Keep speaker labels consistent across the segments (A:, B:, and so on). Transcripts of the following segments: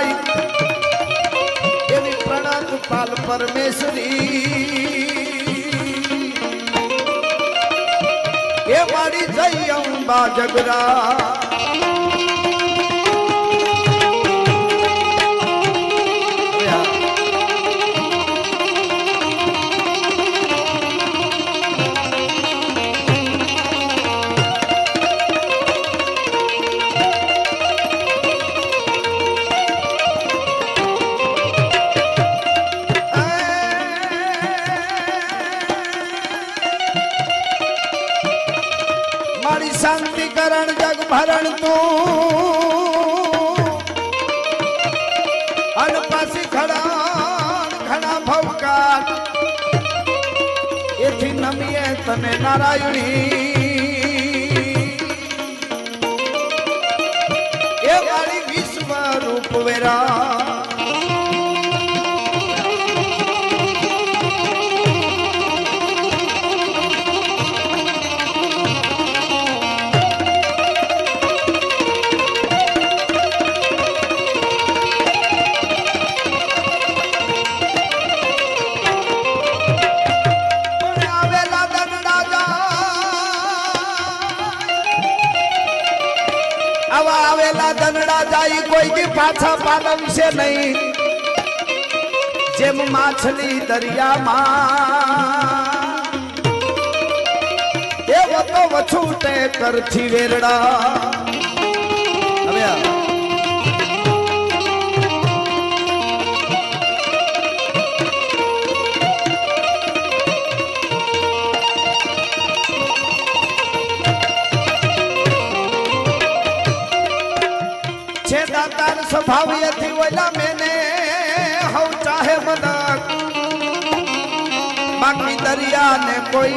A: થાય એવી પ્રણત પાલ પરમેશ્વરી એ મારી જય અંબા જગરા शांति करण जग भरण तू अनपासी खड़ा घना भवकार एथी नमीए तने नारायणी ए वाली विश्व रूप वेरा आवेला दनड़ा जाई कोई की पाछा पालम से नहीं जेम माछली दरिया मां एवो तो वछूटे करथी वेरड़ा હવે स्वभाव थी वोला मैंने हव चाहे मनक बाकी दरिया ने कोई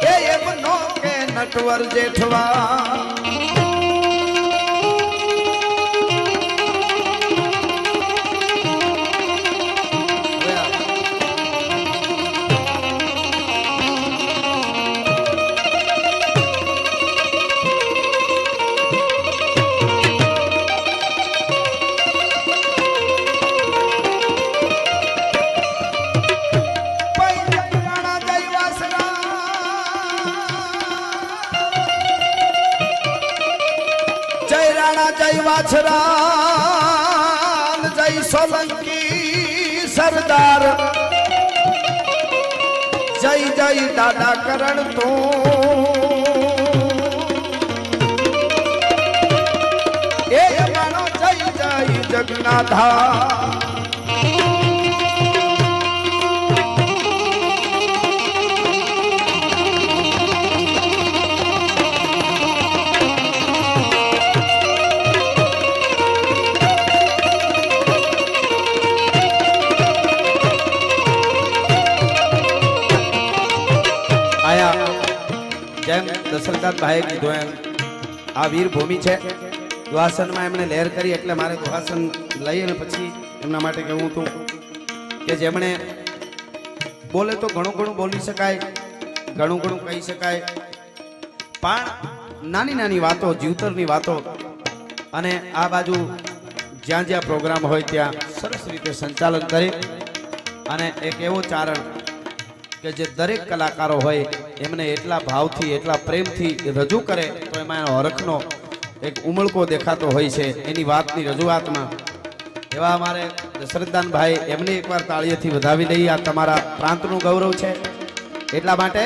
A: ये बनो के नटवर जेठवा जय वाछरान जय सोलंकी सरदार जय जय दादा करण तू ए मानो जय जय जगन्नाथा दशरथ भाई कीधुं एम आ वीर भूमि है दुहासन में एमने लहर करी एटले मारे दुहासन लई अने पछी एमना माटे कहूं तो के जेमणे बोले तो घणुं घणुं बोली शकाय घणुं घणुं कही शकाय पण नानी नानी वातो जीवतरनी वातो अने आ बाजू ज्यां ज्यां प्रोग्राम होय त्यां सरस रीते संचालन करे अने एक एवो चारण के जे दरेक कलाकारो होय एमने एटला भावथी एटला प्रेमथी रजू करे तो एमां एनो हरखनो एक उमळको देखातो होय छे एनी वातनी रजूआतमां एवा अमारे दशरथदान भाई एमने एकवार ताळीएथी વધાવી લઈએ आ तमारा प्रांतनुं गौरव छे એટલા માટે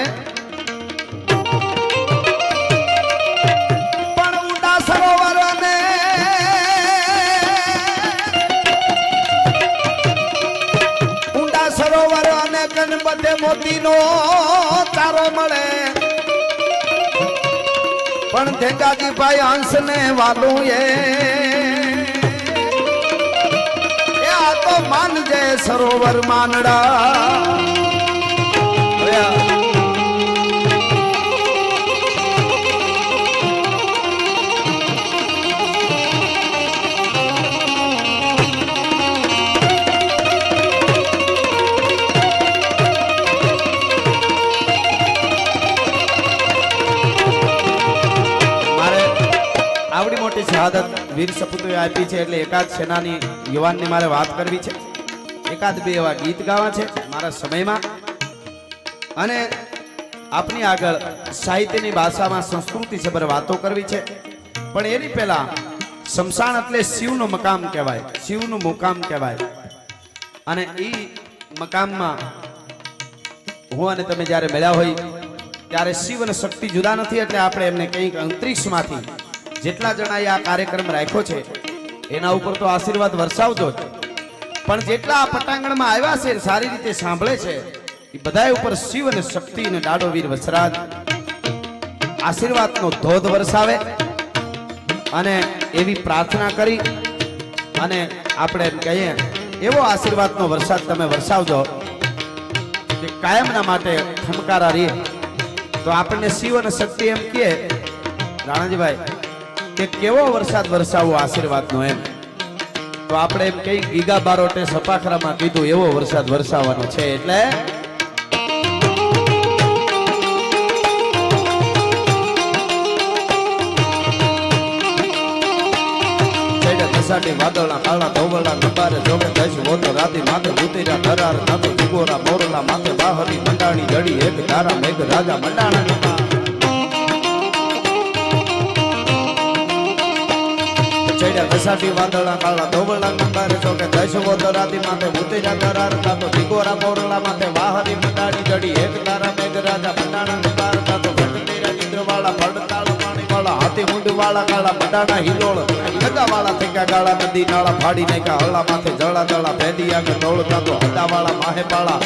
A: पण ઊંડા સરોવરને ઊંડા સરોવર અને ગણપતે મોતીનો ચારો મળે पण धेंगाजी भाई हंस ने वालू ये आ तो मान जय सरोवर मानड़ा મોટી શહાદત વીર સપૂતોએ આપી છે એટલે એકાદ સેનાની યુવાનની મારે વાત કરવી છે, એકાદ બે એવા ગીત ગાવા છે મારા સમયમાં, અને આપની આગળ સાહિત્યની ભાષામાં સંસ્કૃતિ સભર વાતો કરવી છે. પણ એની પહેલા શમશાન એટલે શિવનું મકામ કહેવાય, શિવનું મુકામ કહેવાય. અને એ મકામમાં હું અને તમે જ્યારે મળ્યા હોય ત્યારે શિવ અને શક્તિ જુદા નથી, એટલે આપણે એમને કંઈક અંતરિક્ષમાંથી જેટલા જણાએ આ કાર્યક્રમ રાખ્યો છે એના ઉપર તો આશીર્વાદ વરસાવજો જ, પણ જેટલા આ પટાંગણમાં આવ્યા છે સારી રીતે સાંભળે છે એ બધા ઉપર શિવ અને શક્તિ અને દાડો વીર વસરાજ આશીર્વાદનો ધોધ વરસાવે. અને એવી પ્રાર્થના કરી અને આપણે એમ કહીએ એવો આશીર્વાદનો વરસાદ તમે વરસાવજો કે કાયમના માટે ખમકારા રહે. તો આપણને શિવ અને શક્તિ એમ કહે રાણાજીભાઈ કે કેવો વરસાદ વરસાવવો આશીર્વાદનો એમ, તો આપણે એમ કઈ ગીગા બારોટે સપાખરામાં કીધું એવો વરસાદ વરસાવવાનો છે. એટલે વાદળા કાળા ધોવળા નંબારે જોગે દશ વોતો રાતી માથે ઉતર્યા ધરાર નાતો જીગોરા મોરલા માથે બાહરી મંડાણી જડી એક ધારા મેઘ રાજા મંડાણા ચડ્યા ઘસાટી વાદળા કાળા ધોવળા નંબારે જોગે દશ વોતો રાતી માથે ઉતર્યા ધરાર નાતો જીગોરા મોરલા માથે બાહરી મંડાણી જડી એક ધારા મેઘ રાજા મંડાણા નંબાર નાતો ઘટતીરા ચિત્રવાળા ભડતાળ પાણી વાળા હાથી મુંડ વાળા કાળા મંડાણા હિલોળ વાળા થેકા ગાળા નદી નાળા ફાડી નાખ્યા હળા માથે જળા દળા ભેદી આગળ દોડતા તો હદાવાળા માહેપાળા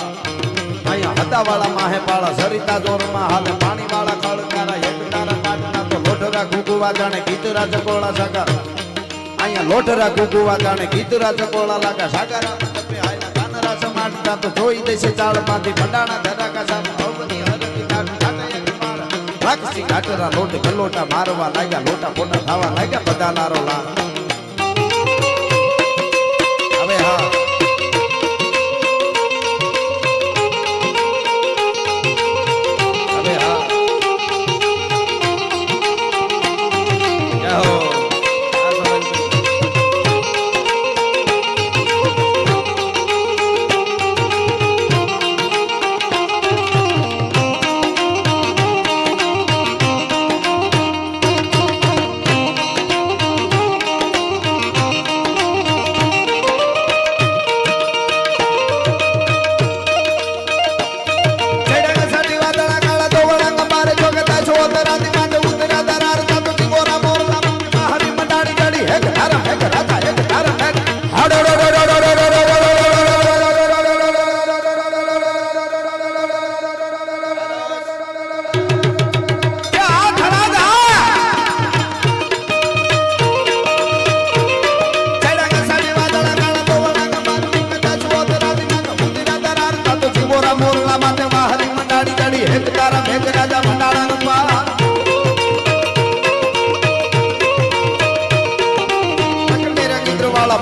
A: અહીંયા હદાવાળા માહેપાળા સરિતા જોરમાં હાલે પાણી વાળા કળકારા એકટારા કાટના તો લોઢરા ગુગુવા જાણે ગીતરા ચકોળા સાગર અહીંયા લોઢરા ગુગુવા જાણે ગીતરા ચકોળા લાગા સાગરા તપે આયલા કાનરા સમાટતા તો જોઈ દેશે ચાળમાંથી મંડાણા ધરાકા સામે અવની હરતી કાટ રાક્ષી ઘાટરા લોટ ગલોટા મારવા લાગ્યા, લોટા પોટા થવા લાગ્યા બધા નારો લા. હવે હા હવે હા જાઓ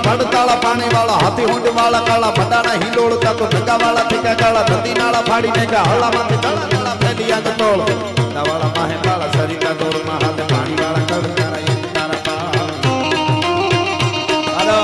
A: ભડતાળા પાણી વાળા હાથી હુંડ વાળા કાળા મંડાણા હિલોળતા તો ગંગા વાળા થેકા કાળા નદી નાળા ફાડી નાખ્યા હળા માંથી તળા તળા ફેલી આગળ તોળ વાળા માહે વાળા સરિતા દોરમાં હાથે પાણી વાળા કળકારા એક તારા પા હાલો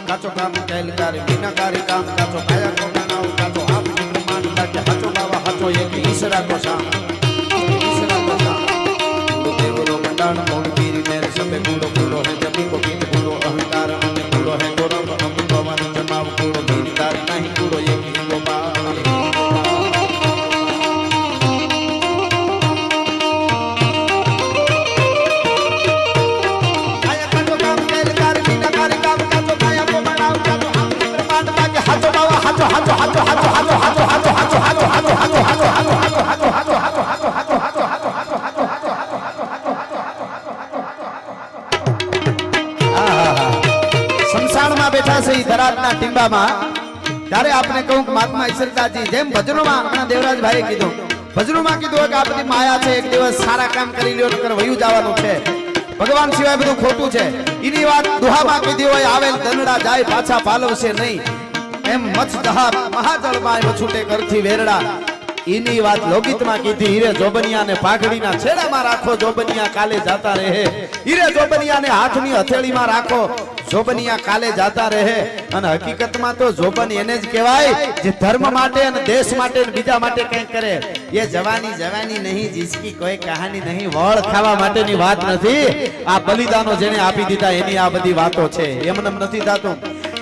A: કાચો કામ કેલકારી વિનાકારી કામ કાચો કાયા કો બનાવ કાચો આપ પ્રમાણ કાચો હાચો બાવા હાચો એક ઈશરા કો શામ ઈશરા કો શામ દેવરો મંડાણ મોણ પીરી મેર સબે કુડો કુડો હે જમી કો કીત કુડો અહંકાર અને કુડો હે ગોરવ અમ ભવન જમાવ કુડો મીરી તારી નહીં કુડો એક હિલો બા હાચો હાચો હાચો હાચો હાચો હાચો હાચો હાચો હાચો હાચો હાચો હાચો હાચો હાચો હાચો હાચો બેઠા છે ઈ ધરાતના ટીંબામાં ત્યારે આપણે કહું કે મહાત્મા ઈશ્વરદાસજી જેમ ભજનોમાં આપણા દેવરાજભાઈએ કીધું ભજનોમાં કીધું કે આ બધી માયા છે એક દિવસ સારા કામ કરી લ્યો નકર વયું જવાનું છે ભગવાન સિવાય બધું ખોટું છે ઈની વાત દુહામાં કીધી હોય આવેલ દનડા જાય પાછા પાલવશે નહીં એમ મચ્છ દહા મહાજળમાં વછૂટે કરથી વેરડા ઈની વાત લોકગીતમાં કીધી હીરે જોબનિયાને પાઘડીના છેડામાં રાખો જોબનિયા કાલે જાતા રહે હીરે જોબનિયાને હાથની હથેળીમાં રાખો જોબનિયા કાલે જાતા રહે અને હકીકતમાં તો જોબન એને જ કહેવાય જે ધર્મ માટે અને દેશ માટે અને બીજા માટે કંઈક કરે એ જવાની જવાની નહીં જીસકી કોઈ કહાની નહીં વળ ખાવા માટેની વાત નથી આ બલિદાનો જેને આપી દીધા એની આ બધી વાતો છે એમને નથી થાતું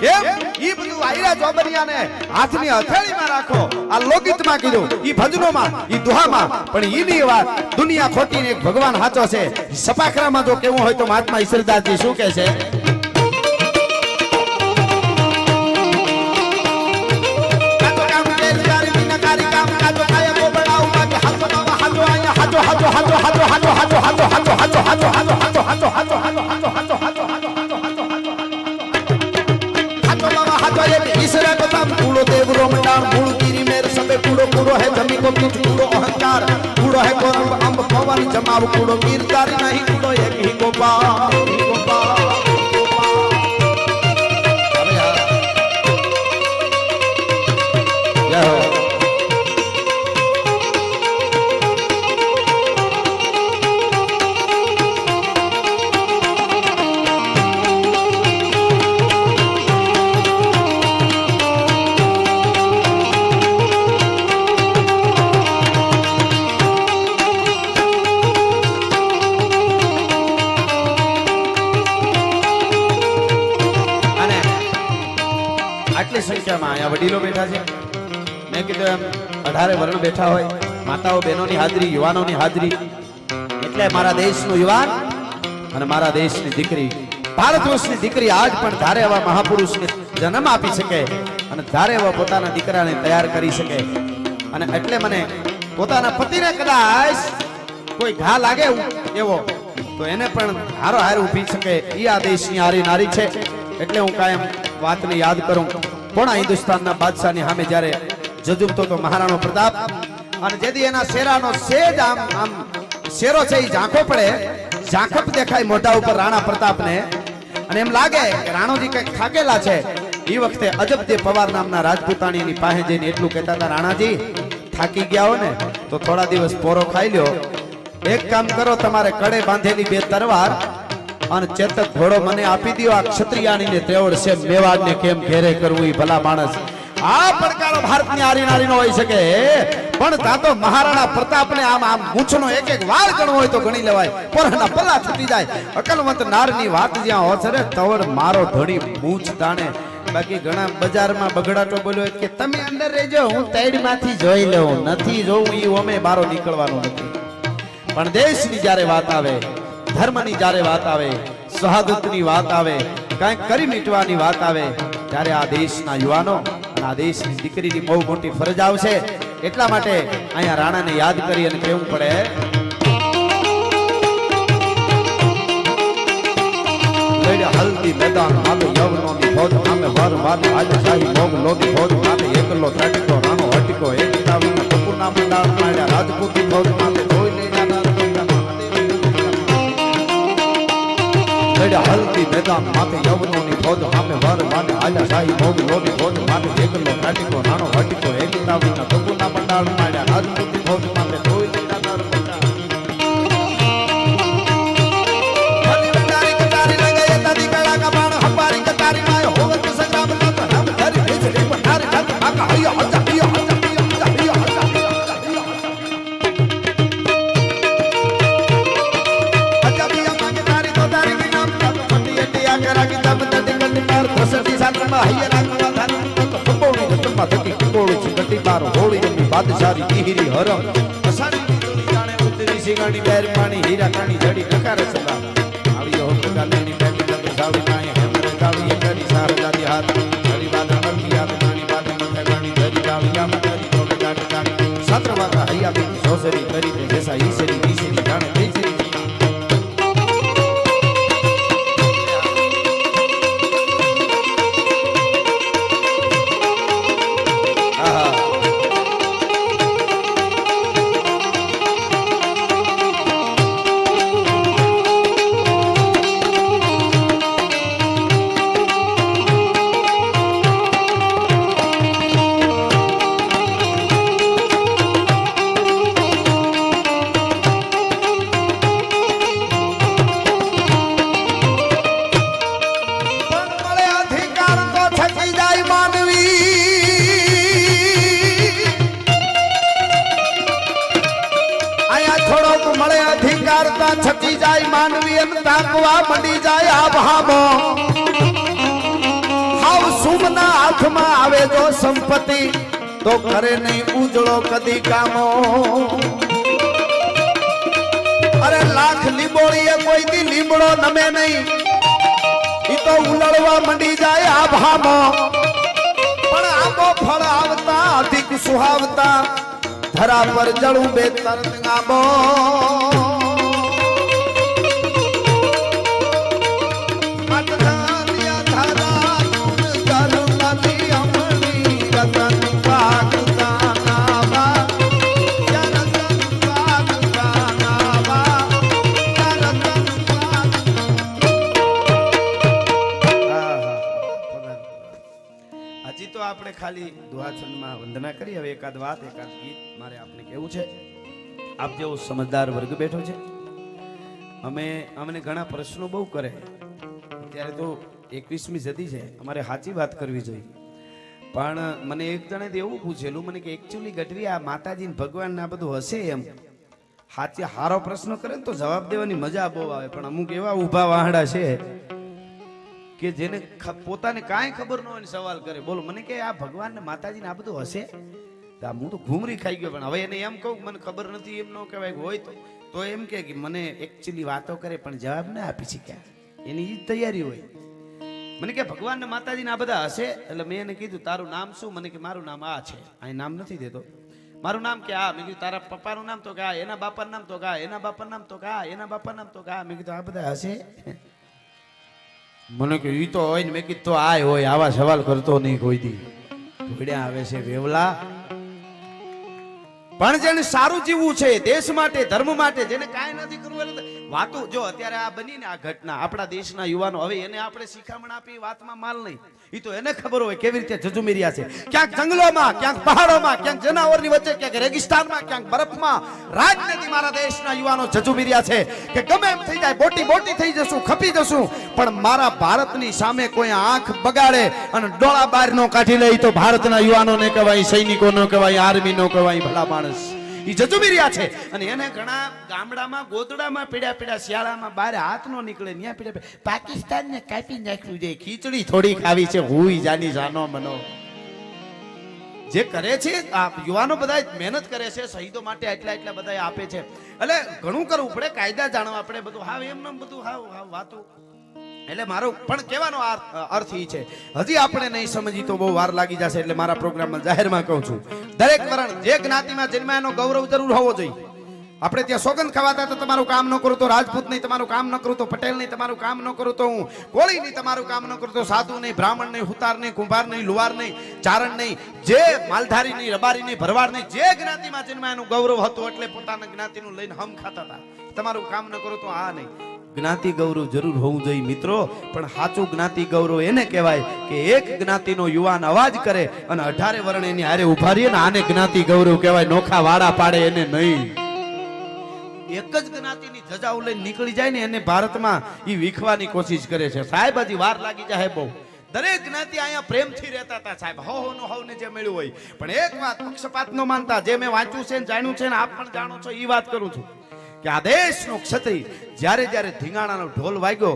A: એમ ઈ બધું આયરા જોબનિયાને હાથની હથેળીમાં રાખો આ લોકગીતમાં કીધું ઈ ભજનોમાં ઈ દુહામાં પણ ઈની વાત દુનિયા ખોટી ને એક ભગવાન સાચો છે સપાખરામાં જો કેવું હોય તો મહાત્મા ઈશ્વરદાસજી શું કહે છે अहंकार कूड़ो है गौरव अंब पवन जमाव कूड़ो गिरदारी नहीं कूड़ो एक ही गोपाल સંખ્યામાં અહીંયા વડીલો બેઠા છે મેં કીધું એમ 18 વર્ણ બેઠા હોય માતાઓ બહેનોની હાજરી યુવાનોની હાજરી એટલે મારા દેશનું યુવાન અને મારા દેશની દીકરી ભારત વર્ષની દીકરી આજ પણ ધારે એવા મહાપુરુષને જન્મ આપી શકે અને ધારે એવા પોતાના દીકરાને તૈયાર કરી શકે અને એટલે મને પોતાના પતિને કદાચ કોઈ ઘા લાગે એવો તો એને પણ હારો હાર ઊભી શકે એ આ દેશની હારી નારી છે એટલે હું કાયમ વાતને યાદ કરું કોણા હિન્દુસ્તાનના બાદશાહની સામે જ્યારે જજુમતો તો મહારાણો પ્રતાપ અને જેથી એના શેરાનો સેજ આમ શેરો છે એ ઝાંખો પડે ઝાંખપ દેખાય મોઢા ઉપર રાણા પ્રતાપને અને એમ લાગે કે રાણોજી કંઈક થાકેલા છે એ વખતે અજબદેવ પવાર નામના રાજપૂતાણીની પાસે જઈને એટલું કહેતા હતા રાણાજી થાકી ગયા હો ને તો થોડા દિવસ પોરો ખાઈ લ્યો એક કામ કરો તમારે કડે બાંધેલી 2 તરવાર અને ચેતક ઘોડો મને આપી દો આ ક્ષત્રિયાણીને ત્રેવડ છે મેવાડને કેમ ઘેરે કરવું ઈ ભલા માણસ આ પડકારો ભારતની આરી નારીનો હોઈ શકે પણ તા તો મહારાણા પ્રતાપને આમ મૂછનો એક એક વાર ગણવો હોય તો ગણી લેવાય પરહના પલ્લા છૂટી જાય અકલવંત નારની વાત જ્યાં હોછરે તવડ મારો ધડી મૂછ તાણે બાકી ઘણા બજારમાં બગડાટો બોલ્યો કે તમે અંદર રહેજો હું તૈડમાંથી જોઈ લઉં નથી જોઉં ઈ ઓમે બારો નીકળવાનો નથી પણ દેશની જ્યારે વાત આવે ધર્મની જ્યારે વાત આવે શહાદતની વાત આવે કંઈક કરી મીટવાની વાત આવે ત્યારે આ દેશના યુવાનો અને આ દેશની દીકરીની બહુ મોટી ફરજ આવશે એટલા માટે અહીંયા રાણાને યાદ કરી અને કહેવું પડે હલ્દી મેદાન માલો યવનોની ફોજ આમે વાર વાત આજ શાહી મોગ લોધી ફોજ માથે એકલો ત્રાટકો રાણો હટકો એક તાવીના કપૂરના મંડાળ માડ્યા રાજપૂતી ફોજ માથે જોઈ લેના હલ્દી મેદાન માથે યવનોની ફોજ આમે વાર વાત આજ શાહી મોગ લોધી ફોજ માથે એકલો ત્રાટકો રાણો હટકો એક તાવીના કપૂરના મંડાળ માડ્યા રાજપૂતી ફોજ માથે જોઈ લેના બાદશાહી હીરી હરમ અસાની દુની જાણે ઉતરી સિંગાણી બેર પાણી હીરા કાણી જડી નકારે સદા આવ્યો હોકડા લેની બેટી લગે સાવી નાય હેમરે જાવી કરી સારદાદી હાથ હરી બાદ મરતી યાદ પાણી બાદ મથે ગાણી ધરી જાવી યા મતરી કોલ ગાટ ગાણી સત્રવાતા હૈયા બી સોસરી કરી દે જેસા ઈસરી ઈસરી જાણે તેસરી આવી એમ તાકવા મંડી જાય આ ભામો હાવ સુમના હાથમાં આવે જો સંપત્તિ તો કરે નહીં ઉજળો કદી કામો અરે લાખ લીંબોળીએ કોઈ દી લીમડો નમે નહીં ઈ તો ઉલળવા મંડી જાય આ ભામો પણ આંબો ફળ આવતા અધિક સુહાવતા ધરા પર જળું બે તરત ગાબો હજી તો આપણે ખાલી દુહાછંદમાં વંદના કરી હવે એકાદ વાત એકાદ ગીત મારે આપને કેવું છે આપ જેવો સમજદાર વર્ગ બેઠો છે અમને ઘણા પ્રશ્નો બહુ કરે ત્યારે તો 21મી સદી છે અમારે સાચી વાત કરવી જોઈએ પણ મને એક જણે એવું પૂછેલું મને કે એકચ્યુઅલી ગઢવી આ માતાજી ભગવાન આ બધું હશે એમ સાચી હારો પ્રશ્ન કરે ને તો જવાબ દેવાની મજા બહુ આવે પણ અમુક એવા ઊભા વાહડા છે કે જેને પોતાને કાંઈ ખબર ન હોય ને સવાલ કરે બોલો મને કે આ ભગવાન ને માતાજી ને આ બધું હશે હું તો ઘૂમરી ખાઈ ગયો પણ હવે એને એમ કહું મને ખબર નથી એમ ન કહેવાય હોય તો એમ કે મને એકચ્યુઅલી વાતો કરે પણ જવાબ ના આપી શક્યા એની જ તૈયારી હોય મને કે ભગવાન ને માતાજી ને આ બધા હશે એટલે મેં એને કીધું તારું નામ શું મને કે મારું નામ આ છે અહીં નામ નથી દેતો મારું નામ કે આ મેં કીધું તારા પપ્પાનું નામ તો કે આ એના બાપાનું નામ તો કે આ એના બાપાનું નામ તો કે આ એના બાપાનું નામ તો કે આ મેં કીધું આ બધા હશે મને કે ઈ તો હોય ને મેં કીધું તો આય હોય આવા સવાલ કરતો નહીં કોઈ દી ભોળ્યા આવે છે વેવલા પણ જેને સારું જીવવું છે દેશ માટે ધર્મ માટે જેને કાંઈ નથી કરવું વાતો જો અત્યારે આ બની ને આ ઘટના આપણા દેશના યુવાનો હવે એને આપણે શિખામણ આપી વાતમાં માલ નહીં ઈ તો એને ખબર હોય કેવી રીતે જજુમી રહ્યા છે ક્યાંક જંગલોમાં ક્યાંક પહાડોમાં ક્યાંક જનાવરની વચ્ચે ક્યાંક રેગિસ્તાનમાં ક્યાંક બરફમાં રાજનીતિ મારા દેશના યુવાનો જજુમી રહ્યા છે કે ગમે એમ થઈ જાય બોટી થઈ જશું ખપી જશું પણ મારા ભારતની સામે કોઈ આંખ બગાડે અને ડોળા બહાર નો કાઢી લે તો ભારતના યુવાનોને કહેવાય સૈનિકો નો કહેવાય આર્મી નો કહેવાય ભલા માણસ ઈ જજુમી રહ્યા છે અને એને ઘણા ગામડામાં ગોદડામાં પીડા શિયાળામાં બહાર હાથ નો નીકળે ત્યાં પીડા પાકિસ્તાન ને કાપી નાખ્યું છે ખીચડી થોડી ખાવી છે હુઈ જાની જાનો મનો જે કરે છે આ યુવાનો બધા મહેનત કરે છે શહીદો માટે એટલા બધા આપે છે એટલે ઘણું કરવું પડે કાયદા જાણવા આપણે બધું હાવ એમને બધું હાવ વાતો એટલે મારો પણ કહેવાનો અર્થ ઈ છે હજી આપણે નહીં સમજી તો બહુ વાર લાગી જશે એટલે મારા પ્રોગ્રામમાં જાહેરમાં કહું છું દરેક વર્ણ જે જ્ઞાતિમાં જન્મ્યા એનો ગૌરવ જરૂર હોવો જોઈએ આપણે ત્યાં સોગંદ ખવાતા તો તમારું કામ ન કરું તો રાજપૂત નહીં તમારું કામ ન કરું તો પટેલ નહીં તમારું કામ ન કરું તો હું કોળી નહીં તમારું કામ ન કરું તો સાધુ નહીં બ્રાહ્મણ નહીં હુતાર નહીં કુંભાર નહીં લુવાર નહીં ચારણ નહીં જે માલધારી નહીં રબારી નહીં ભરવાડ નહીં જે જ્ઞાતિમાં જન્મ્યા એનું ગૌરવ હતું એટલે પોતાના જ્ઞાતિનું લઈને હમ ખાતા હતા તમારું કામ ન કરું તો આ નહીં જ્ઞાતિ ગૌરવ જરૂર હોવું જોઈએ મિત્રો પણ સાચું જ્ઞાતિ ગૌરવ એને કહેવાય કે એક જ્ઞાતિનો યુવાન અવાજ કરે અને 18 વર્ણ એની હારે ઉભા રહીએ ને આને જ્ઞાતિ ગૌરવ કહેવાય નોખા વાડા પાડે એને નહીં એક જ જ્ઞાતિની ધજાઓ લઈને નીકળી જાય ને એને ભારતમાં ઈ વિખવાની કોશિશ કરે છે સાહેબ હજી વાર લાગી જાય બહુ દરેક જ્ઞાતિ અહીંયા પ્રેમથી રહેતા હતા સાહેબ હોનો હોને જે મળ્યું હોય પણ એક વાત પક્ષપાત ન માનતા જે મેં વાંચ્યું છે ને જાણ્યું છે ને આપ પણ જાણો છો ઈ વાત કરું છું કે આ દેશનો ક્ષત્રિય જ્યારે ધીંગાણાનો ઢોલ વાગ્યો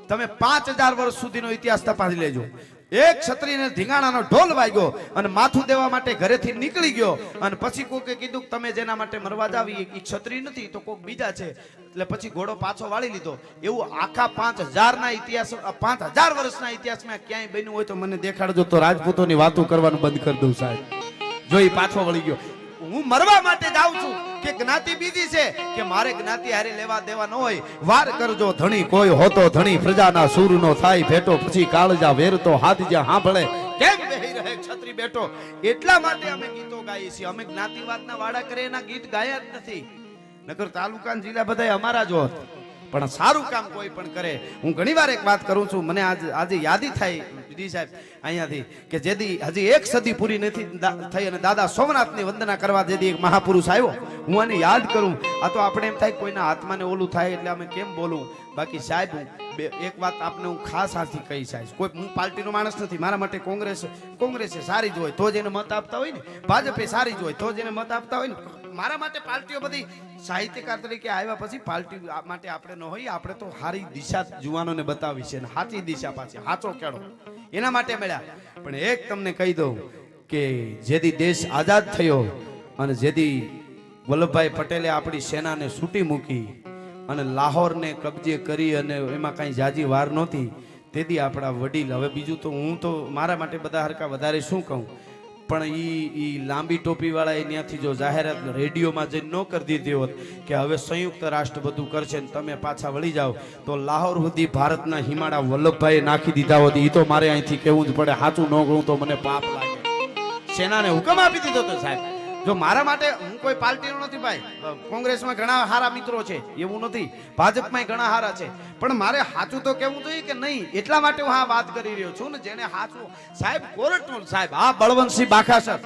A: તમે 5000 વર્ષ સુધીનો ઇતિહાસ તપાસી લેજો એક ક્ષત્રિયને ધીંગાણાનો ઢોલ વાગ્યો અને માથું દેવા માટે ઘરેથી નીકળી ગયો અને પછી કોકે કીધું તમે જેના માટે મરવા જાવી એ ક્ષત્રિય નથી તો કોક બીજા છે એટલે પછી ઘોડો પાછો વાળી લીધો એવું આખા 5000 ના ઇતિહાસ 5000 વર્ષના ઇતિહાસમાં ક્યાંય બન્યું હોય તો મને દેખાડજો તો રાજપૂતોની વાતો કરવાનું બંધ કરી દઉં સાહેબ જો એ પાછો વળી ગયો હું મરવા માટે જાઉં છું કે જ્ઞાતિ બીજી છે કે મારે જ્ઞાતિ હારે લેવા દેવા ન હોય વાર કરજો ધણી કોઈ હોતો ધણી પ્રજાના સૂરનો થાય ભેટો પછી કાળજા વેરતો હાથ જ્યાં સાંભળે કેમ બેહી રહે ક્ષત્રિય બેટો એટલા માટે અમે ગીતો ગાઈએ છીએ અમે જ્ઞાતિવાદના વાડા કરે એના ગીત ગાયા જ નથી નકર તાલુકા જિલ્લા બધા અમારા જ હોત પણ સારું કામ કોઈ પણ કરે હું ઘણીવાર એક વાત કરું છું મને આજે યાદી થાય જી સાહેબ અહીંયાથી કે જેદી હજી 1 સદી પૂરી નથી થઈ અને દાદા સોમનાથની વંદના કરવા જેદી એક મહાપુરુષ આવ્યો હું આને યાદ કરું આ તો આપણે એમ થાય કોઈના હાથમાં ને ઓલું થાય એટલે અમે કેમ બોલું બાકી સાહેબ એક વાત આપને હું ખાસ આથી કહી સાહેબ કોઈ હું પાર્ટીનો માણસ નથી મારા માટે કોંગ્રેસ સારી જ હોય તો જ એને મત આપતા હોય ને ભાજપે સારી જ હોય તો જ એને મત આપતા હોય ને મારા માટે પાર્ટીઓ બધી સાહિત્યકાર તરીકે આવ્યા પછી પાર્ટી માટે આપણે ન હોય, આપણે તો સારી દિશા જુવાનોને બતાવી છે, સાચી દિશા પાછી સાચો કેળો એના માટે મળ્યા. પણ એક તમને કહી દઉં કે જેથી દેશ આઝાદ થયો અને જેથી વલ્લભભાઈ પટેલે આપણી સેનાને છૂટી મૂકી અને લાહોરને કબજે કરી અને એમાં કાંઈ જાજી વાર નહોતી, તેથી આપણા વડીલ, હવે બીજું તો હું તો મારા માટે બધા હરકા વધારે શું કહું, પણ ઈ લાંબી ટોપી વાળા ત્યાંથી જો જાહેરાત રેડિયોમાં જઈને ન કરી દીધી હોત કે હવે સંયુક્ત રાષ્ટ્ર બધું કરશે ને તમે પાછા વળી જાઓ, તો લાહોર સુધી ભારતના હિમાડા વલ્લભભાઈએ નાખી દીધા હોત. એ તો મારે અહીંથી કહેવું જ પડે, સાચું ન કહું તો મને પાપ લાગે. સેનાને હુકમ આપી દીધો તો સાહેબ. જો મારા માટે, હું કોઈ પાર્ટીનો નથી ભાઈ, કોંગ્રેસમાં ઘણા સારા મિત્રો છે એવું નથી, ભાજપમાં ઘણા સારા છે, પણ મારે સાચું તો કેવું જોઈએ કે નહીં, એટલા માટે હું આ વાત કરી રહ્યો છું ને. જેને સાચું સાહેબ કોરટનો સાહેબ, આ બળવંતસિંહ બાખાસર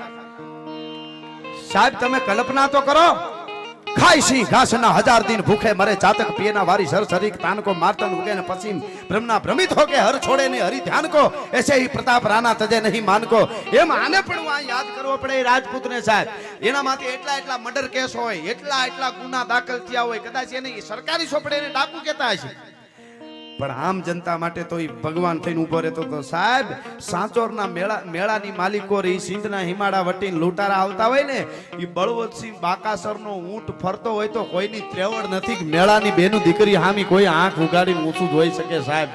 A: સાહેબ, તમે કલ્પના તો કરો, ખાય સિંહ ઘાસના 1000 दिन ભૂખે મરે, ચાતક पिएना वारी सरसरिक तान को मारतन उगे न पसीम ब्रह्मना भ्रमित हो के हर छोड़े ने हरि ध्यान को, ऐसे ही प्रताप राणा तजे नहीं मान को. एम आने पण आ याद करવો પડે રાજપૂત ને સાહેબ. એના માટે એટલા મર્ડર કેસ હોય, એટલા ગુના દાખલ થયા હોય, કદાચ એને સરકારી સોપડે ને ડાકુ કહેતા હશે, પણ આમ જનતા માટે તો એ ભગવાન થઈને ઉભો રહેતો તો સાહેબ. સાંચોરના મેળાની માલિકો રે, સિંધના હિમાડા વટીને લૂંટારા આવતા હોય ને, એ બળવંતસિંહ બાકાસરનો ઊંટ ફરતો હોય તો કોઈની ત્રેવડ નથી કે મેળાની બેનું દીકરી હામી કોઈ આંખ ઉગાડીને ઊંચું જોઈ શકે સાહેબ.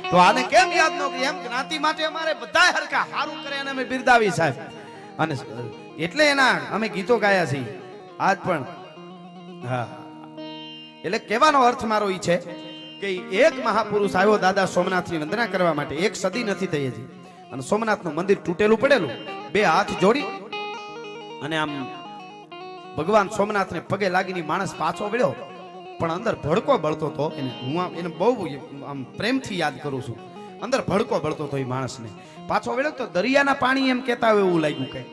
A: તો આને કેમ યાદ ન કરી? એમ જ્ઞાતિ માટે અમારે બધા હરખા સારું કરે અને અમે બિરદાવી સાહેબ. અને એટલે એના અમે ગીતો ગાયા છીએ આજ પણ. હા, એટલે કહેવાનો અર્થ મારો ઈ છે કે એક મહાપુરુષ આવ્યો દાદા સોમનાથની વંદના કરવા માટે. 1 સદી નથી થઈ હજી, અને સોમનાથનું મંદિર તૂટેલું પડેલું, 2 હાથ જોડી અને આમ ભગવાન સોમનાથને પગે લાગીને માણસ પાછો વળ્યો, પણ અંદર ભડકો બળતો હતો. હું એને બહુ આમ પ્રેમથી યાદ કરું છું. અંદર ભડકો બળતો હતો એ માણસને. પાછો વળ્યો તો દરિયાના પાણી એમ કહેતા હોય એવું લાગ્યું કે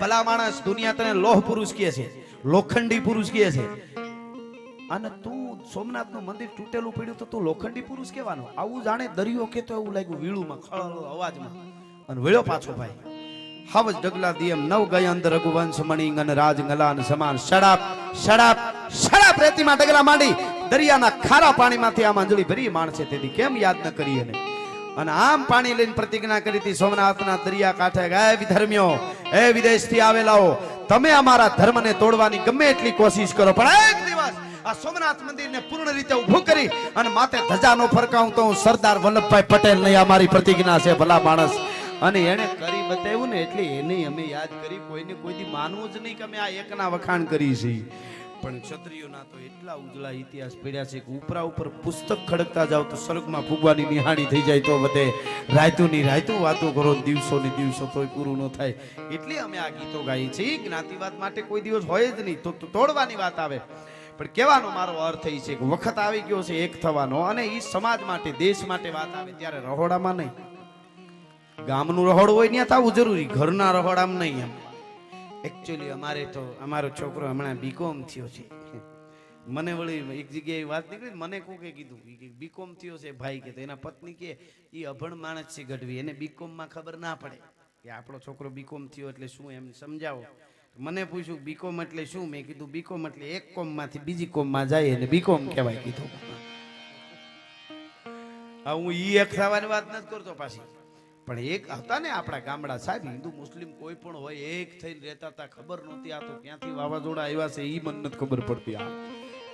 A: ભલા માણસ, દુનિયા તને લોહ પુરુષ કહે છે, લોખંડી પુરુષ કહે છે, અને તું સોમનાથનું મંદિર તૂટેલું પડ્યું તો તું લોખંડી પુરુષ કહેવાનો? આવું જાણે દરિયો કેતો એવું લાગ્યું, વીળુમાં ખળો અવાજમાં. અને વળ્યો પાછો ભાઈ. હવજ ડગલા દિયમ નવ ગય અંદર રઘુવંશ મણિંગ અને રાજ ગલાન સમાન. શડાપ રેતીમાં ડગલા માંડી દરિયાના ખારા પાણીમાંથી આમ અંજળી ભરી માણસે, તેથી કેમ યાદ ન કરી એને? અને આમ પાણી લઈને પ્રતિજ્ઞા કરી હતી સોમનાથના દરિયા કાંઠે, ગાય વિધર્મીઓ, એ વિદેશથી આવેલાઓ, તમે અમારા ધર્મને તોડવાની ગમે એટલી કોશિશ કરો, પણ એક દિવસ આ સોમનાથ મંદિરને પૂર્ણ રીતે ઊભું કરી અને માથે ધજાનો ફરકાવું તો હું સરદાર વલ્લભભાઈ પટેલ નહીં, અમારી પ્રતિજ્ઞા છે ભલા માણસ. અને એને કરી બતાવ્યું ને એટલે એને અમે યાદ કરી. કોઈને કોઈથી માનવું જ નહીં કે અમે આ એકના વખાણ કરી છે. પણ ક્ષત્રિયોના તો એટલા ઉજળા ઇતિહાસ પડ્યા છે કે ઉપરા ઉપર પુસ્તક ખડકતા જાવ તો સ્વર્ગમાં ફૂગવાની નિહાણી થઈ જાય તો વધે. રાયતુની રાયતું વાતો કરો, દિવસોની દિવસો તોય પૂરું ન થાય. એટલે અમે આ ગીતો ગાઈએ છીએ. જ્ઞાતિવાદ માટે કોઈ દિવસ હોય જ નહીં, તો તોડવાની વાત આવે. પણ કહેવાનો મારો અર્થ એ છે કે વખત આવી ગયો છે એક થવાનો, અને એ સમાજ માટે, દેશ માટે વાત આવે ત્યારે રહોડામાં નહીં. ગામનું રહોડું હોય ત્યાં થવું જરૂરી, ઘરના રહોડામાં નહીં. એમ એકચ્યુઅલી અમારે તો અમારો છોકરો હમણાં બીકોમ થયો છે. મને વળી એક જગ્યાએ વાત નીકળી, મને કોકે કીધું બીકોમ થયો છે ભાઈ, કે એના પત્ની કે એ અભણ માણસ છે ગઢવી, એને બીકોમમાં ખબર ના પડે કે આપણો છોકરો બીકોમ થયો એટલે શું, એમ સમજાવો. મને પૂછ્યું બીકોમ એટલે શું? મેં કીધું બીકોમ એટલે એક કોમમાંથી બીજી કોમમાં જાય અને બીકોમ કહેવાય કીધું. હા, હું ઈ એક થવાની વાત નથી કરતો પાછી, પણ એક હતા ને આપણા ગામડા સાહેબ, હિન્દુ મુસ્લિમ કોઈ પણ હોય, એક થઈને રહેતા હતા. ખબર નહોતી આ તો ક્યાંથી વાવાઝોડા આવ્યા છે એ મને નથી ખબર પડતી. આ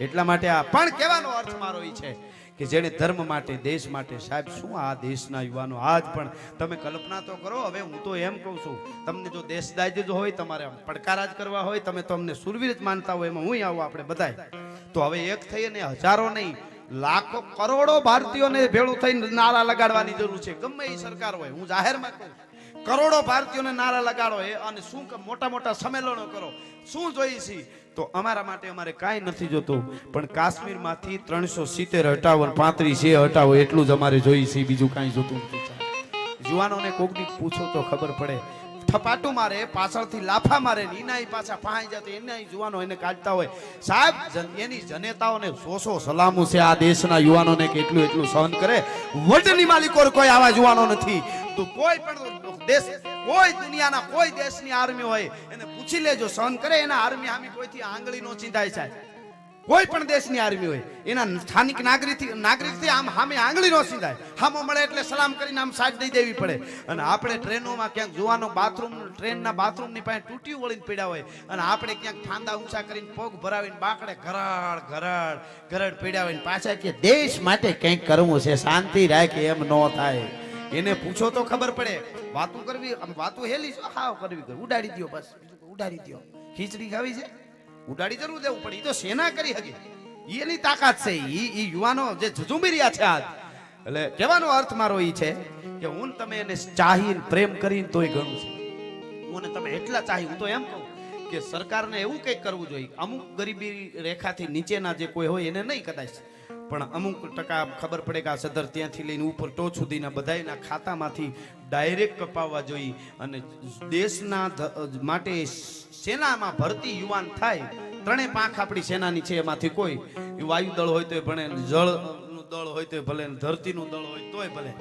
A: એટલા માટે આ પણ કહેવાનો અર્થ મારો એ છે કે જેને ધર્મ માટે, દેશ માટે સાહેબ, શું આ દેશના યુવાનો આજ પણ તમે કલ્પના તો કરો. હવે હું તો એમ કહું છું, તમને જો દેશદાજ જ હોય, તમારે પડકારા જ કરવા હોય, તમે તો અમને સુરવીર જ માનતા હોય, એમાં હું આવું આપણે બધાય, તો હવે એક થઈને હજારો નહીં, લાખો કરોડો ભારતીયોને ભેળું થઈને નારા લગાડવાની જરૂર છે. ગમે એ સરકાર હોય, હું જાહેરમાં કહું, કરોડો ભારતીયોને નારા લગાડો અને શું મોટા મોટા સંમેલનો કરો. શું જોઈએ છે? તો અમારા માટે અમારે કાંઈ નથી જોતું, પણ કાશ્મીરમાંથી 370 હટાવો, 35 હટાવો, એટલું જ અમારે જોઈએ છે, બીજું કાંઈ જોતું નથી. યુવાનોને કોકની પૂછો તો ખબર પડે. થપાટું મારે, પાછળથી લાફા મારે, એના પાછા પહાઈ જતો, એના યુવાનો એને કાઢતા હોય સાહેબ. એની જનેતાઓને 100 સલામો છે આ દેશના યુવાનોને કે એટલું સહન કરે. વડની માલિકો કોઈ આવા યુવાનો નથી. તો કોઈ પણ દેશ કોઈ દુનિયાના કોઈ દેશની આર્મી હોય એને પૂછી લેજો, સહન કરે એના આર્મી સામે કોઈથી આંગળી નો ચીંધાય સાહેબ. કોઈ પણ દેશની આર્મી હોય એના સ્થાનિક નાગરિકથી આમ સામે આંગળી નો સીધાય. હામો મળે એટલે સલામ કરીને આમ સાઈડ દઈ દેવી પડે. અને આપણે ટ્રેનોમાં ક્યાંક જોવાનો બાથરૂમ, ટ્રેનના બાથરૂમની પાસે તૂટ્યું વળીને પડ્યા હોય અને આપણે ક્યાંક ફાંદા ઊંચા કરીને પગ ભરાવીને બાકડે ઘરડ પડ્યા હોય પાછા કે દેશ માટે કંઈક કરવું છે, શાંતિ રાખે, એમ ન થાય. એને પૂછો તો ખબર પડે. વાતું કરવી, વાતું હેલી છો હાવ કરવી, ઉડાડી દો, બસ ઉડાડી દો. ખીચડી ખાવી છે ઉડાડી જરૂર દેવું પડે. એ તો સેના કરી શકે, એની તાકાત છે. એ યુવાનો જે ઝઝુમી રહ્યા છે આજ. એટલે કહેવાનો અર્થ મારો એ છે કે હું તમે એને ચાહીને પ્રેમ કરીને તોય ઘણું છે. હું તમે એટલા ચાહી, હું તો એમ કહું કે સરકારને એવું કંઈક કરવું જોઈએ. અમુક ગરીબી રેખાથી નીચેના જે કોઈ હોય એને નહીં કદાચ, પણ અમુક ટકા ખબર પડે કે આ સદર ત્યાંથી લઈને ઉપર ટોચ સુધીના બધાયના ખાતામાંથી ડાયરેક્ટ કપાવવા જોઈએ. અને દેશના માટે સેનામાં ભરતી યુવાન થાય. ત્રણેય પાંખ આપણી સેનાની છે, એમાંથી કોઈ વાયુ દળ હોય તોય ભલે, જળનું દળ હોય તોય ભલે, ધરતીનું દળ હોય તોય ભલે,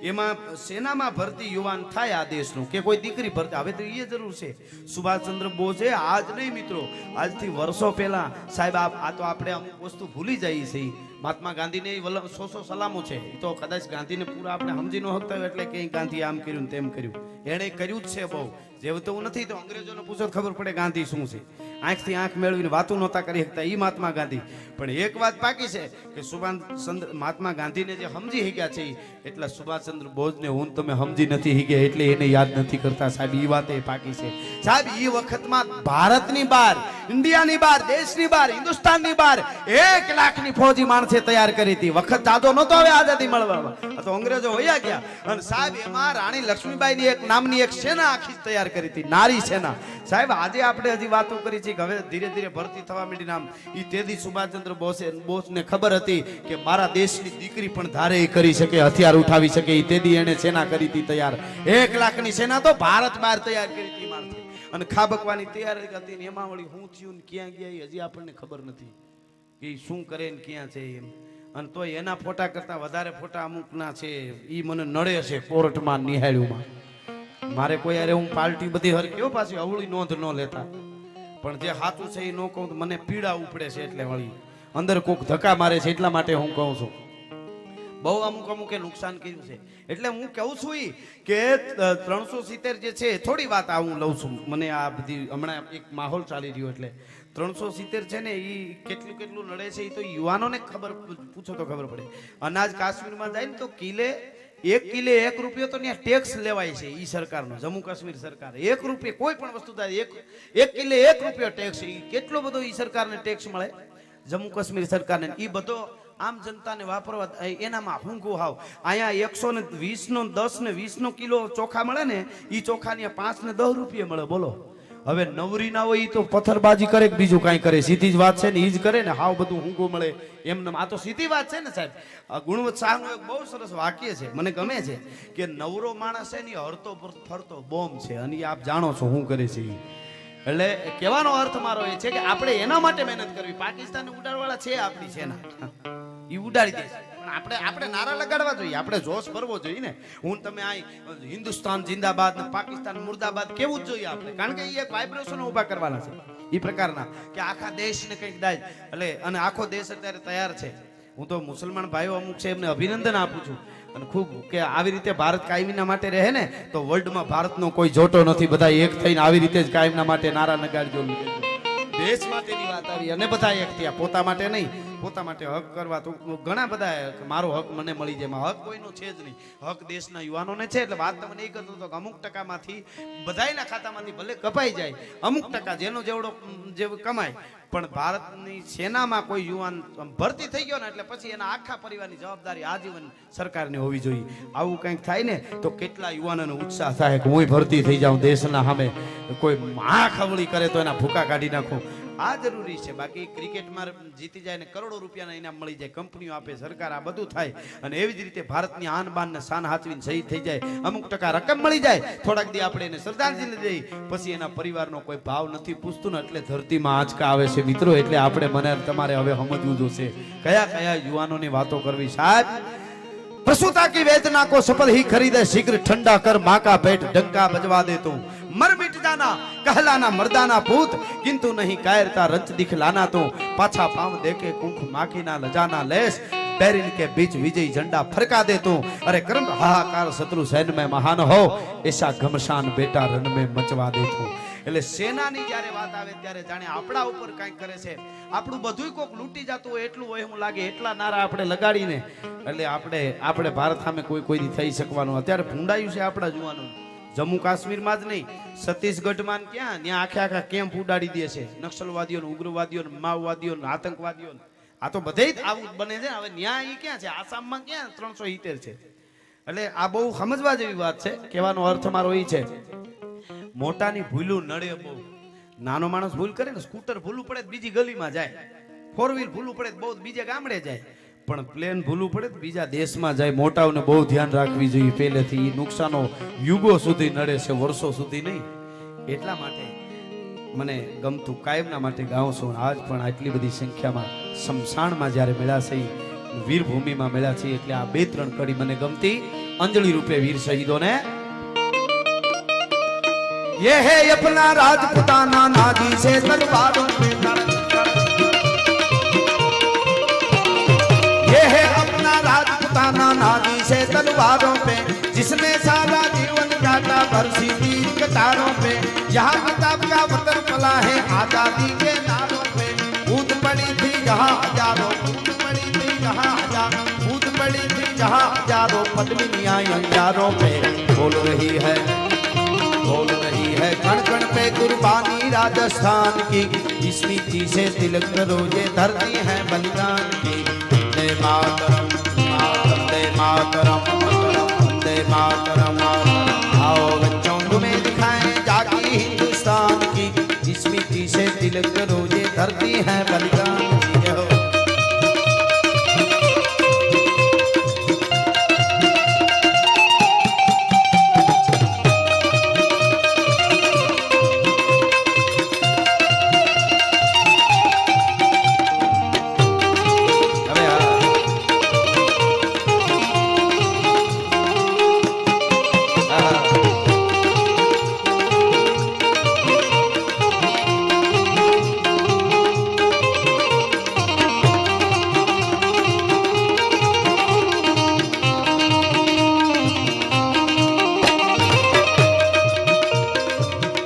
A: એમાં સેનામાં ભરતી યુવાન થાય આ દેશનું, કે કોઈ દીકરી ભરતી. હવે તો એ જરૂર છે. સુભાષચંદ્ર બોઝે આજ નહીં મિત્રો, આજથી વર્ષો પહેલા સાહેબ આ તો આપણે અમુક વસ્તુ ભૂલી જઈએ છીએ. મહાત્મા ગાંધીને સો સલામો છે. એ તો કદાચ ગાંધીને પૂરા આપણે સમજી ન શકતા હોય એટલે કે ગાંધી આમ કર્યું તેમ કર્યું. એણે કર્યું જ છે બહુ. જેવું તો નથી તો અંગ્રેજોને પૂછો ખબર પડે ગાંધી શું છે. આંખથી આંખ મેળવીને વાતું નહોતા કરી શકતા એ મહાત્મા ગાંધી. પણ એક વાત પાકી છે કે સુભાષચંદ્ર મહાત્મા ગાંધીને જે સમજી શક્યા છે એટલા સુભાષચંદ્ર બોઝને હું તમે સમજી નથી શક્યા એટલે એને યાદ નથી કરતા સાહેબ. એ વાત એ પાકી છે સાહેબ. એ વખતમાં ભારતની બહાર, ઇન્ડિયાની બહાર, દેશની બહાર, હિન્દુસ્તાનની બહાર 1 લાખની ફૌજી માણસે તૈયાર કરી હતી. વખત જાતો નહોતો હવે આઝાદી મળવામાં, તો અંગ્રેજો વયા ગયા. અને સાહેબ એમાં રાણી લક્ષ્મીબાઈની એક નામની એક સેના આખી તૈયાર કરી હતી, નારી સેના. સાહેબ આજે આપણે હજી વાતો કરી છે કે હવે ધીરે ધીરે ભરતી થવા માંડી. નામ ઈ તેદી સુભાષચંદ્ર બોઝને ખબર હતી કે મારા દેશની દીકરી પણ ધારે કરી શકે, હથિયાર ઉઠાવી શકે. ઈ તેદી એને સેના કરી હતી તૈયાર. 1 લાખની સેના તો ભારત બહાર તૈયાર કરી હતી માણસે. અને ખાબકવાની તૈયારી હતી ને એમાં વળી હું થયું ને ક્યાં ગયા એ હજી આપણને ખબર નથી કે શું કરે ને ક્યાં છે એમ. અને તો એના ફોટા કરતા વધારે ફોટા અમુકના છે ઈ મને નડે છે કોર્ટમાં નિહાળ્યુંમાં. મારે કોઈ યારે હું પાર્ટી બધી હર કેવો પાછી અવળી નોંધ ન લેતા, પણ જે સાચું છે એ ન કહું તો મને પીડા ઉપડે છે. એટલે વળી અંદર કોક ધક્કા મારે છે એટલા માટે હું કહું છું. બહુ અમુકે નુકસાન કર્યું છે. એટલે હું કહું છું કે 370 જે છે થોડી વાત આ હું લઉં છું. મને આ બધી હમણાં એક માહોલ ચાલી રહ્યો એટલે 370 છે ને એ કેટલું લડે છે એ તો યુવાનોને ખબર, પૂછો તો ખબર પડે. અનાજ કાશ્મીરમાં જાય ને તો કિલે 1 રૂપિયો તો ત્યાં ટેક્સ લેવાય છે. ઈ સરકારનો, જમ્મુ કાશ્મીર સરકાર 1 રૂપિયો કોઈ પણ વસ્તુ થાય 1 કિલે 1 રૂપિયો ટેક્સ. કેટલો બધો ઈ સરકારને ટેક્સ મળે જમ્મુ કાશ્મીર સરકારને. ઈ બધો આમ જનતાને વાપરવા એનામાં હુંગો હાવ. અહીંયા 120 નો 10 ને 20 કિલો ચોખા મળે ને ઈ ચોખાની 5 ને 10 રૂપિયા મળે. બોલો હવે નવરી ના હોય ઈ તો પથ્થરબાજી કરે કે બીજું કાંઈ કરે. સીધી જ વાત છે ને ઈ જ કરે ને. હાવ બધું હુંગો મળે એમને. આ તો સીધી વાત છે ને સાહેબ. ગુણવંત શાહનું એક બહુ સરસ વાક્ય છે, મને ગમે છે કે નવરો માણસ છે ને હરતો ફરતો બોમ્બ છે. અને આપ જાણો છો શું કરે છે. એટલે કહેવાનો અર્થ મારો એ છે કે આપણે એના માટે મહેનત કરવી. પાકિસ્તાનને ઉડાડવાળા છે આપણી સેના, એ ઉડાડી દે છે. પણ આપણે નારા લગાડવા જોઈએ, આપણે જોશ ભરવો જોઈએ ને. હું તમે આ હિન્દુસ્તાન જિંદાબાદ ને પાકિસ્તાન મુર્દાબાદ કેવું જ જોઈએ આપણે, કારણ કે એ એક વાઇબ્રેશન ઉભા કરવાના છે એ પ્રકારના કે આખા દેશને કંઈક દાય. એટલે અને આખો દેશ અત્યારે તૈયાર છે. હું તો મુસલમાન ભાઈઓ અમુક છે એમને અભિનંદન આપું છું. અને ખૂબ કે આવી રીતે ભારત કાયમીના માટે રહે ને તો વર્લ્ડમાં ભારતનો કોઈ જોટો નથી. બધા એક થઈને આવી રીતે જ કાયમના માટે નારા નગાડજો. દેશ માટેની વાત આવી અને બધા એક થયા, પોતા માટે નહીં. પોતા માટે હક કરવા તો ઘણા બધા મારો હક મને મળી જાય. હક કોઈનો છે જ નહીં, હક દેશના યુવાનોને છે. એટલે વાત તમને એ કરતો હતો કે અમુક ટકામાંથી બધાયના ખાતામાંથી ભલે કપાઈ જાય, અમુક ટકા જેનો જેવડો કમાય, પણ ભારતની સેનામાં કોઈ યુવાન ભરતી થઈ ગયો ને એટલે પછી એના આખા પરિવારની જવાબદારી આજીવન સરકારની હોવી જોઈએ. આવું કંઈક થાય ને તો કેટલા યુવાનોનો ઉત્સાહ થાય કે હું ભરતી થઈ જાઉં દેશના સામે. કોઈ આંખ અવળી કરે તો એના ભૂકા કાઢી નાખું. આ જરૂરી છે. બાકી ક્રિકેટમાં જીતી જાય ને કરોડો રૂપિયાના ઇનામ મળી જાય, કંપનીઓ આપે, સરકાર, આ બધું થાય. અને એવી જ રીતે ભારતની આન બાન ને શાન હાચવીને શહીદ થઈ જાય, અમુક ટકા રકમ મળી જાય, થોડાક દી આપણે એને શ્રદ્ધાંજલિ દઈ, પછી એના પરિવારનો કોઈ ભાવ નથી પૂછતું ને એટલે ધરતીમાં આંચકા આવે છે મિત્રો. એટલે આપણે મને તમારે હવે સમજવું જોશે કયા યુવાનોની વાતો કરવી સાહેબ. पशुता की वेदना को सफल ही खरीदे शीघ्र ठंडा कर माँ का पेट डंका बजवा दे तू मर मिट जाना कहलाना मर्दाना पूत किंतु नहीं कायरता रंच दिखलाना तू पाछा पांव देके कुंख माखी ना लजाना लेस बैरिन के बीच विजयी झंडा फरका दे तू अरे कर्म हाहाकार शत्रु सैन में महान हो ऐसा घमसान बेटा रण में मचवा दे तू એટલે સેનાની જ્યારે વાત આવે ત્યારે જાણે આપણા ઉપર કંઈક કરે છે આપણું બધુંય કોક લૂંટી જતું હોય એટલું હોય હું લાગે એટલા નારા આપણે લગાડીને એટલે આપણે ભારત સામે કોઈ દી થઈ શકવાનું અત્યારે ભૂંડાયું છે આપણા જુવાનો જમ્મુ કાશ્મીરમાં જ નહીં છત્તીસગઢમાં ક્યાં ત્યાં આખા કેમ્પ ઉડાડી દે છે નક્સલવાદીઓને ઉગ્રવાદીઓને માઓવાદીઓને આતંકવાદીઓને આ તો બધે જ આવું બને છે હવે ન્યા ઈ ક્યાં છે આસામમાં ક્યાં 370 છે એટલે આ બહુ સમજવા જેવી વાત છે કહેવાનો અર્થ મારો ઈ છે મોટાની ભૂલું નડે બહુ નાનો માણસ ભૂલ કરે ને સ્કૂટર ભૂલું પડે બીજી ગલીમાં જાય ફોર વ્હીલ ભૂલું પડે બહુ બીજે ગામડે જાય પણ પ્લેન ભૂલું પડે બીજા દેશમાં જાય મોટાઓને બહુ ધ્યાન રાખવી જોઈએ પહેલેથી નુકસાનો યુગો સુધી નડે છે વર્ષો સુધી નહીં એટલા માટે મને ગમતું કાયમના માટે ગાઉં છું આજ પણ આટલી બધી સંખ્યામાં શમશાનમાં જ્યારે મળ્યા છે વીરભૂમિમાં મળ્યા છે એટલે આ 2-3 કડી મને ગમતી અંજલિ રૂપે વીર શહીદોને ये है अपना राजपुताना नाजी से तलवारों पे ये है अपना राजपुताना नाजी से तलवारों पे जिसने सारा जीवन काटा बरसी तीर कटारों पे यहाँ किताब का वतन पला है आजादी के नारों पे कूद पड़ी थी जहाँ हजारों कूद पड़ी थी जहाँ हजारों कूद पड़ी थी जहाँ हजारों पद्मिनियाँ अंगारों पे बोल रही है कण कण पे कुर्बानी राजस्थान की जिसकी चीजें तिलक करो ये धरती है बलिदान की वंदे मातरम वंदे मातरम वंदे मातरम आओ बच्चों तुम्हें दिखाएं जागी हिंदुस्तान की जिसकी चीजें तिलक करो ये धरती है बलिदान की हो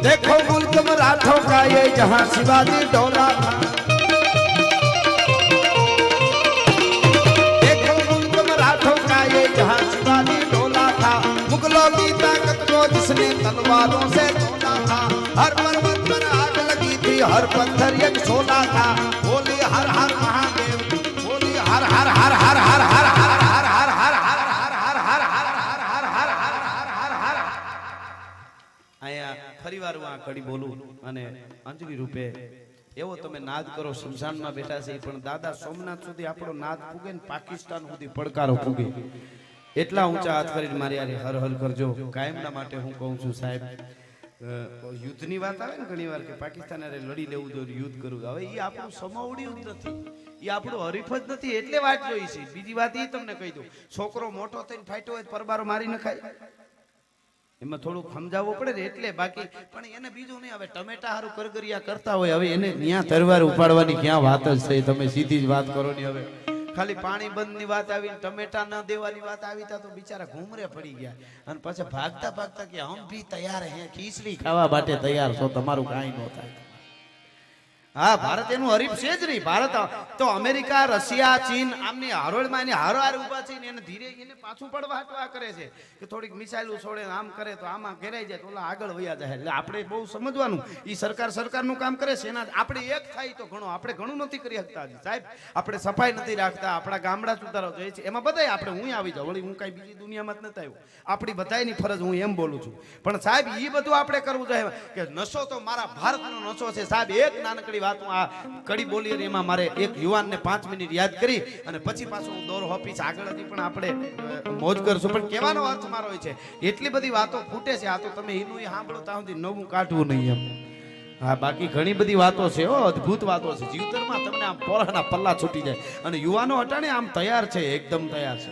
A: देखो मुल्क मराठों का ये जहां शिवाजी डोला था देखो मुल्क मराठों का ये जहां शिवाजी डोला था मुगलों की ताकत को जिसने तलवारों से तोड़ा था हर पर्वत पर आग लगी थी हर पत्थर एक शोला था बोली हर हर महादेव बोली हर हर हर हर हर हर हर हर हर हर ફરીવાર હું આ કડી બોલું અને અંજલિ રૂપે એવો તમે નાદ કરો શમશાનમાં બેઠા છે પણ દાદા સોમનાથ સુધી આપણો નાદ પૂગે ને પાકિસ્તાન સુધી પડકારો પૂગે એટલા ઊંચા હાથ કરીને મારી યાર હર હર કરજો કાયમના માટે હું કહું છું સાહેબ યુદ્ધની વાત આવે ને ઘણી વાર કે પાકિસ્તાન હારે લડી લેવું જોઈએ યુદ્ધ કરવું હવે એ આપણું સમાવડ્યું જ નથી એ આપણું હરીફ જ નથી એટલે વાત જોઈ છે બીજી વાત એ તમને કહી દઉં છોકરો મોટો થઈને ફાટ્યો હોય પરબારો મારી નખાય એમાં થોડું સમજાવવું પડે ને એટલે બાકી પણ એને બીજું નહીં હવે ટમેટા હારું કરગરિયા કરતા હોય હવે એને ત્યાં તરવાર ઉપાડવાની ક્યાં વાત જ થઈ તમે સીધી જ વાત કરો ને હવે ખાલી પાણી બંધ ની વાત આવી ટમેટા ન દેવાની વાત આવી તા તો બિચારા ઘૂમરે પડી ગયા અને પછી ભાગતા ભાગતા કે હમ ભી તૈયાર હે ખીચડી ખાવા માટે તૈયાર છો તમારું કાંઈ ન થાય હા ભારત એનું હરીફ છે જ નહીં ભારત તો અમેરિકા રશિયા ચીન આમની હરોળમાં એની હારો ઉભા છે એને ધીરે એને પાછું પડવા હટવા કરે છે કે થોડીક મિસાઇલો છોડે આમ કરે તો આમાં ઘેરાઈ જાય તો ઓલા આગળ વયા જાય એટલે આપણે બહુ સમજવાનું ઈ સરકારનું કામ કરે છે એના આપણે એક થાય તો ઘણો આપણે ઘણું નથી કરી શકતા સાહેબ આપણે સફાઈ નથી રાખતા આપણા ગામડા સુધારો જોઈએ છે એમાં બધાય આપણે હું આવી જાઉં વળી હું કઈ બીજી દુનિયામાં જ નથી આવ્યો આપણી બધાયની ફરજ હું એમ બોલું છું પણ સાહેબ એ બધું આપણે કરવું જોઈએ કે નશો તો મારા ભારતનો નશો છે સાહેબ એક નાનકડી વાત હું આ કડી બોલી અને એમાં મારે એક યુવાનને 5 મિનિટ યાદ કરી અને પછી પાછું હું દોર હોપીસ આગળ હજી પણ આપણે મોજ કરશું પણ કહેવાનો અર્થ મારો હોય છે એટલી બધી વાતો ફૂટે છે આ તો તમે એનું સાંભળો ત્યાં સુધી નવું કાઢવું નહીં એમ હા બાકી ઘણી બધી વાતો છે અદ્ભુત વાતો છે જીવતરમાં તમને આમ પોરાના પલ્લા છૂટી જાય અને યુવાનો અટાણે આમ તૈયાર છે એકદમ તૈયાર છે